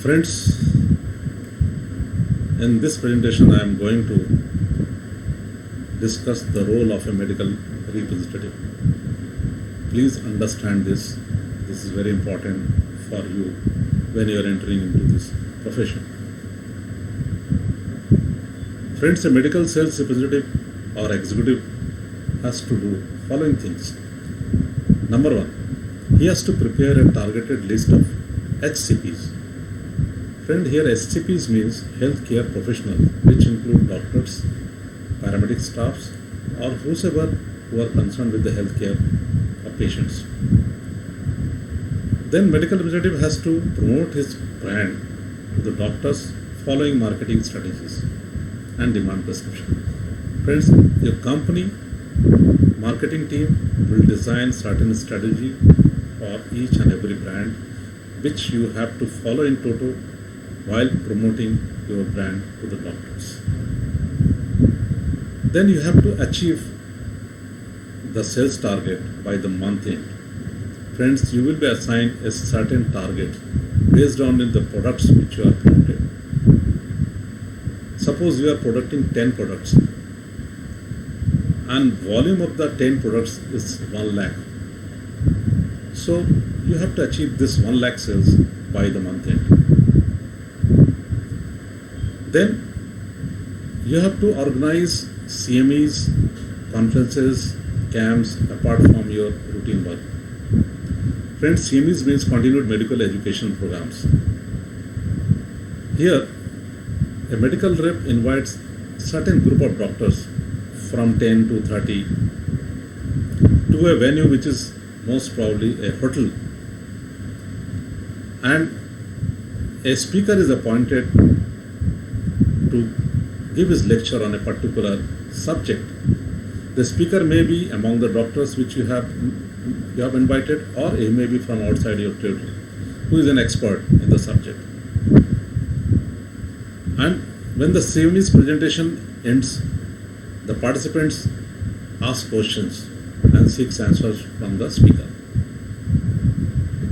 Friends, in this presentation I am going to discuss the role of a medical representative. Please understand this. This is very important for you when you are entering into this profession. Friends, a medical sales representative or executive has to do following things. Number one, he has to prepare a targeted list of HCPs. Friend, here HCPs means healthcare professionals, which include doctors, paramedic staffs, or whosoever who are concerned with the healthcare of patients. Then medical representative has to promote his brand to the doctors following marketing strategies and demand prescription. Friends, your company marketing team will design certain strategy for each and every brand which you have to follow in toto while promoting your brand to the doctors. Then you have to achieve the sales target by the month end. Friends, you will be assigned a certain target based on the products which you are promoting. Suppose you are producing 10 products and volume of the 10 products is 1 lakh. So you have to achieve this 1 lakh sales by the month end. Then you have to organize CMEs, conferences, camps apart from your routine work. Friends, CMEs means continued medical education programs. Here, a medical rep invites certain group of doctors from 10 to 30 to a venue which is most probably a hotel, and a speaker is appointed to give his lecture on a particular subject. The speaker may be among the doctors which you have invited, or he may be from outside your territory who is an expert in the subject. And when the CME's presentation ends, the participants ask questions and seek answers from the speaker.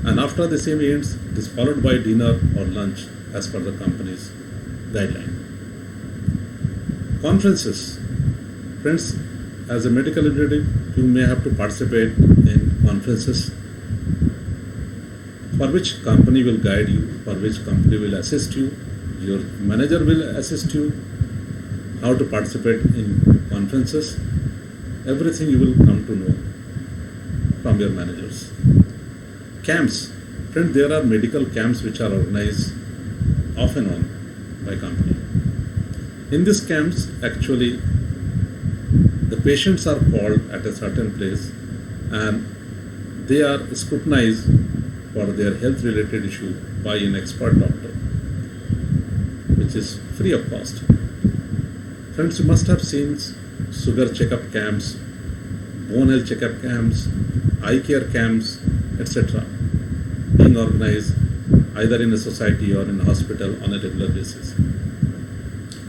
And after the CME ends, it is followed by dinner or lunch as per the company's guideline. Conferences. Friends, as a medical representative, you may have to participate in conferences for which company will guide you, for which company will assist you. Your manager will assist you how to participate in conferences. Everything you will come to know from your managers. Camps. Friend, there are medical camps which are organized off and on by company. In these camps, actually, the patients are called at a certain place and they are scrutinized for their health related issue by an expert doctor, which is free of cost. Friends, you must have seen sugar checkup camps, bone health checkup camps, eye care camps, etc. being organized either in a society or in a hospital on a regular basis.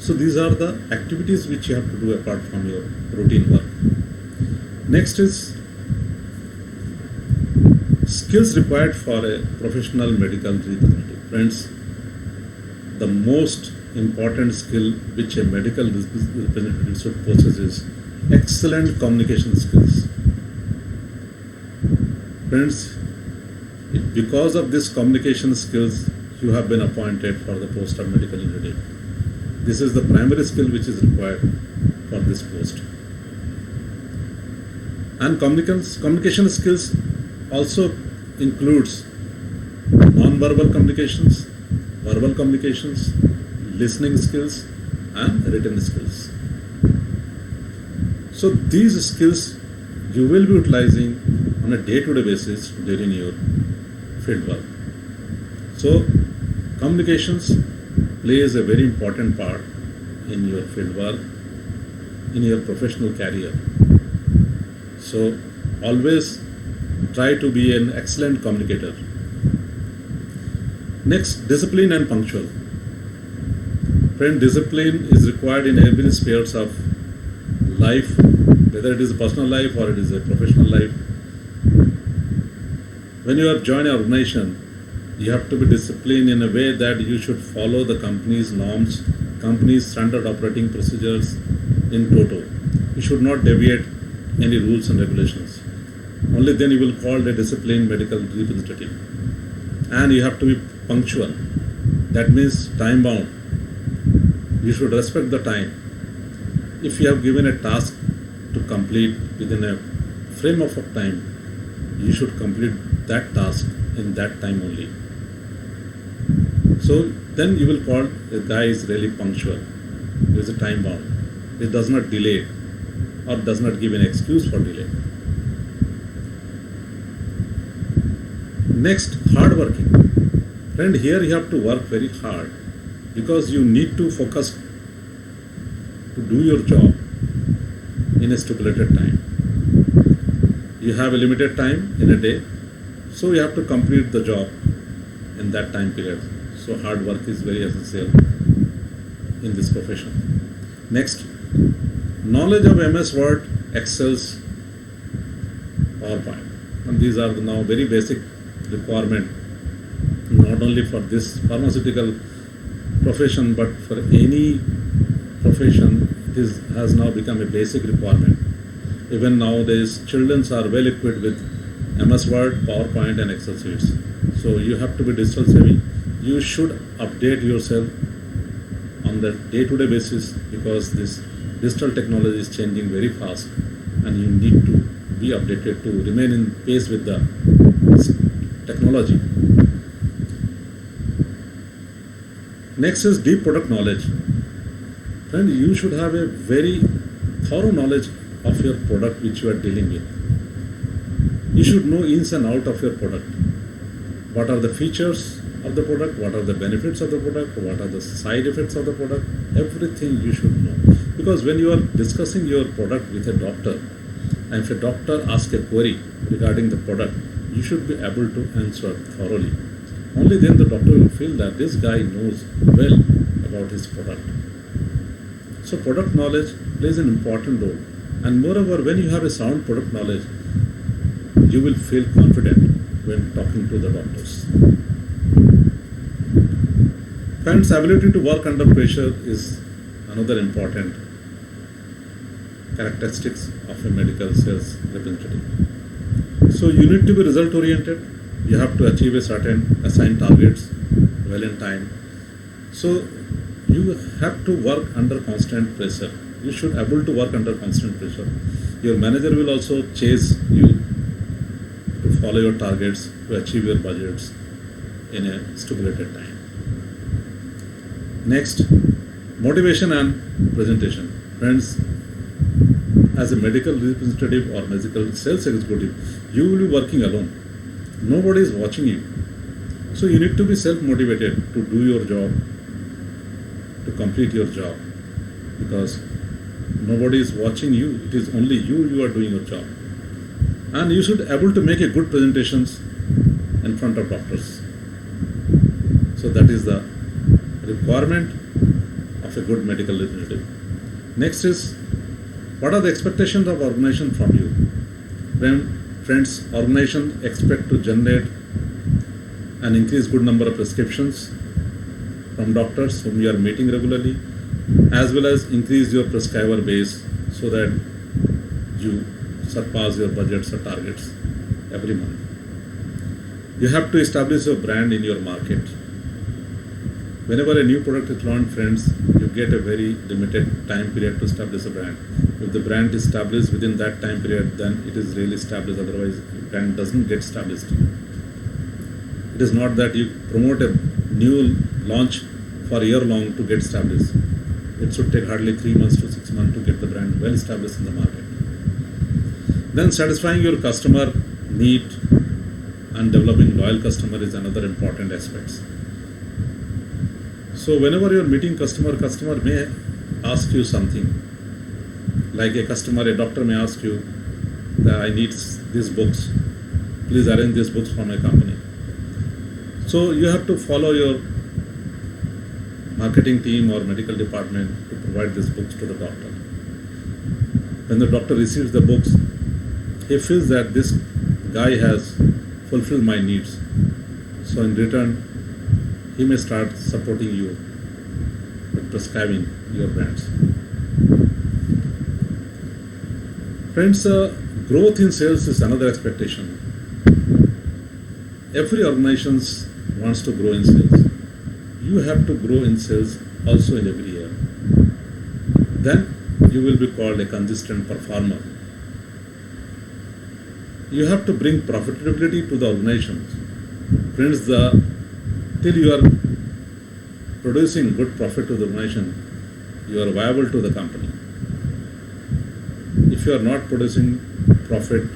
So these are the activities which you have to do apart from your routine work. Next is skills required for a professional medical representative. Friends, the most important skill which a medical representative should possess is excellent communication skills. Friends, because of this communication skills, you have been appointed for the post of medical representative. This is the primary skill which is required for this post. And communication skills also includes non-verbal communications, verbal communications, listening skills, and written skills. So these skills you will be utilizing on a day-to-day basis during your field work. So communications plays a very important part in your field work, in your professional career. So always try to be an excellent communicator. Next, discipline and punctual. Friend, discipline is required in every spheres of life, whether it is a personal life or it is a professional life. When you have joined an organization, You have to be disciplined in a way that you should follow the company's norms, company's standard operating procedures in toto. You should not deviate any rules and regulations. Only then you will call a disciplined medical representative. And you have to be punctual. That means time bound. You should respect the time. If you have given a task to complete within a frame of time, you should complete that task in that time only. So then you will call a guy is really punctual. He is a time bound. He does not delay or does not give an excuse for delay. Next, hard working. Friend, here you have to work very hard because you need to focus to do your job in a stipulated time. You have a limited time in a day, so you have to complete the job in that time period. So hard work is very essential in this profession. Next, knowledge of MS Word, Excel's, PowerPoint. And these are now very basic requirement, not only for this pharmaceutical profession, but for any profession. It has now become a basic requirement. Even nowadays, children are well equipped with MS Word, PowerPoint and Excel sheets. So you have to be digital savvy. You should update yourself on the day-to-day basis because this digital technology is changing very fast and you need to be updated to remain in pace with the technology. Next is deep product knowledge. Friend, you should have a very thorough knowledge of your product which you are dealing with. You should know ins and out of your product. What are the features of the product? What are the benefits of the product? What are the side effects of the product? Everything you should know. Because when you are discussing your product with a doctor, and if a doctor asks a query regarding the product, you should be able to answer thoroughly. Only then the doctor will feel that this guy knows well about his product. So product knowledge plays an important role. And moreover, when you have a sound product knowledge, you will feel confident when talking to the doctors. Friends, ability to work under pressure is another important characteristics of a medical sales representative. So you need to be result oriented. You have to achieve a certain assigned targets well in time. So you have to work under constant pressure. You should be able to work under constant pressure. Your manager will also chase you to follow your targets, to achieve your budgets in a stipulated time. Next, motivation and presentation. Friends, as a medical representative or medical sales executive, you will be working alone. Nobody is watching you. So you need to be self-motivated to do your job, to complete your job, because nobody is watching you. It is only you are doing your job. And you should be able to make a good presentations in front of doctors. So that is the requirement of a good medical representative. Next is, what are the expectations of organization from you? Friends, organization expect to generate and increase good number of prescriptions from doctors whom you are meeting regularly, as well as increase your prescriber base so that you surpass your budgets or targets every month. You have to establish your brand in your market. Whenever a new product is launched, friends, you get a very limited time period to establish a brand. If the brand is established within that time period, then it is really established. Otherwise, the brand doesn't get established. It is not that you promote a new launch for a year long to get established. It should take hardly 3 months to 6 months to get the brand well established in the market. Then satisfying your customer need and developing loyal customer is another important aspect. So whenever you are meeting customer may ask you something. Like a doctor may ask you, I need these books. Please arrange these books for my company. So you have to follow your marketing team or medical department to provide these books to the doctor. When the doctor receives the books, he feels that this guy has fulfilled my needs. So in return, he may start supporting you with prescribing your brands. Friends, growth in sales is another expectation. Every organization wants to grow in sales. You have to grow in sales also in every year. Then you will be called a consistent performer. You have to bring profitability to the organization. Friends, till you are producing good profit to the organization, you are viable to the company. If you are not producing profit,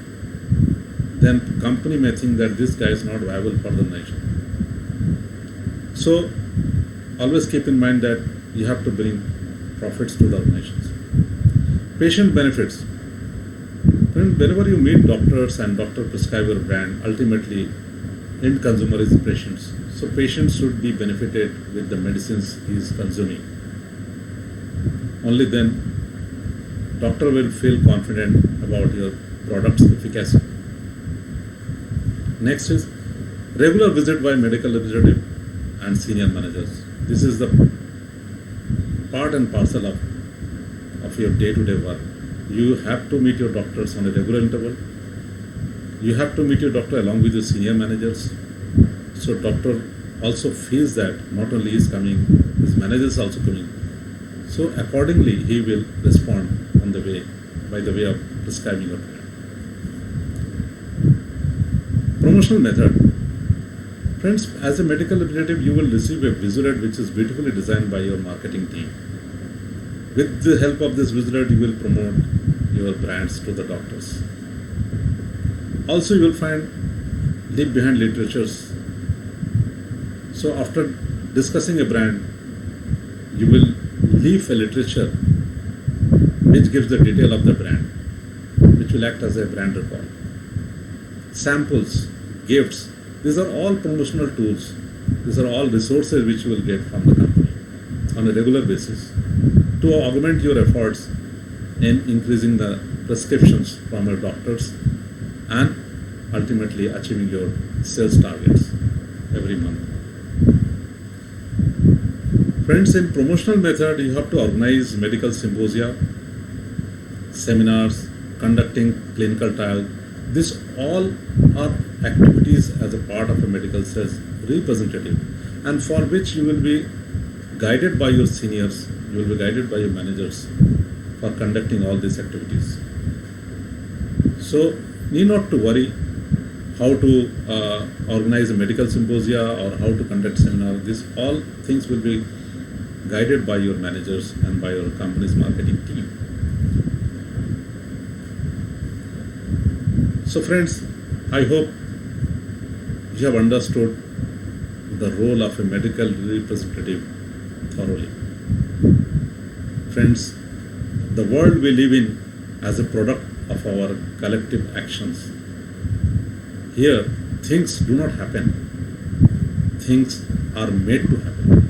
then company may think that this guy is not viable for the organization. So always keep in mind that you have to bring profits to the organizations. Patient benefits. Whenever you meet doctors and doctor prescribe your brand, ultimately end consumer is patients. So patients should be benefited with the medicines he is consuming. Only then doctor will feel confident about your product's efficacy. Next is regular visit by medical representative and senior managers. This is the part and parcel of your day-to-day work. You have to meet your doctors on a regular interval. You have to meet your doctor along with your senior managers. So doctor also feels that not only he is coming, his manager is also coming. So accordingly, he will respond on the way, by the way of prescribing your plan. Promotional method. Friends, as a medical representative, you will receive a visualette which is beautifully designed by your marketing team. With the help of this visualette, you will promote your brands to the doctors. Also, you will find leave behind literatures. So after discussing a brand, you will leave a literature which gives the detail of the brand, which will act as a brand recall. Samples, gifts, these are all promotional tools. These are all resources which you will get from the company on a regular basis to augment your efforts in increasing the prescriptions from your doctors and ultimately achieving your sales targets every month. Friends, in promotional method, you have to organize medical symposia, seminars, conducting clinical trials. These all are activities as a part of a medical sales representative, and for which you will be guided by your seniors, you will be guided by your managers for conducting all these activities. So, need not to worry how to organize a medical symposia or how to conduct seminar. These all things will be guided by your managers and by your company's marketing team. So friends, I hope you have understood the role of a medical representative thoroughly. Friends, the world we live in as a product of our collective actions. Here, things do not happen. Things are made to happen.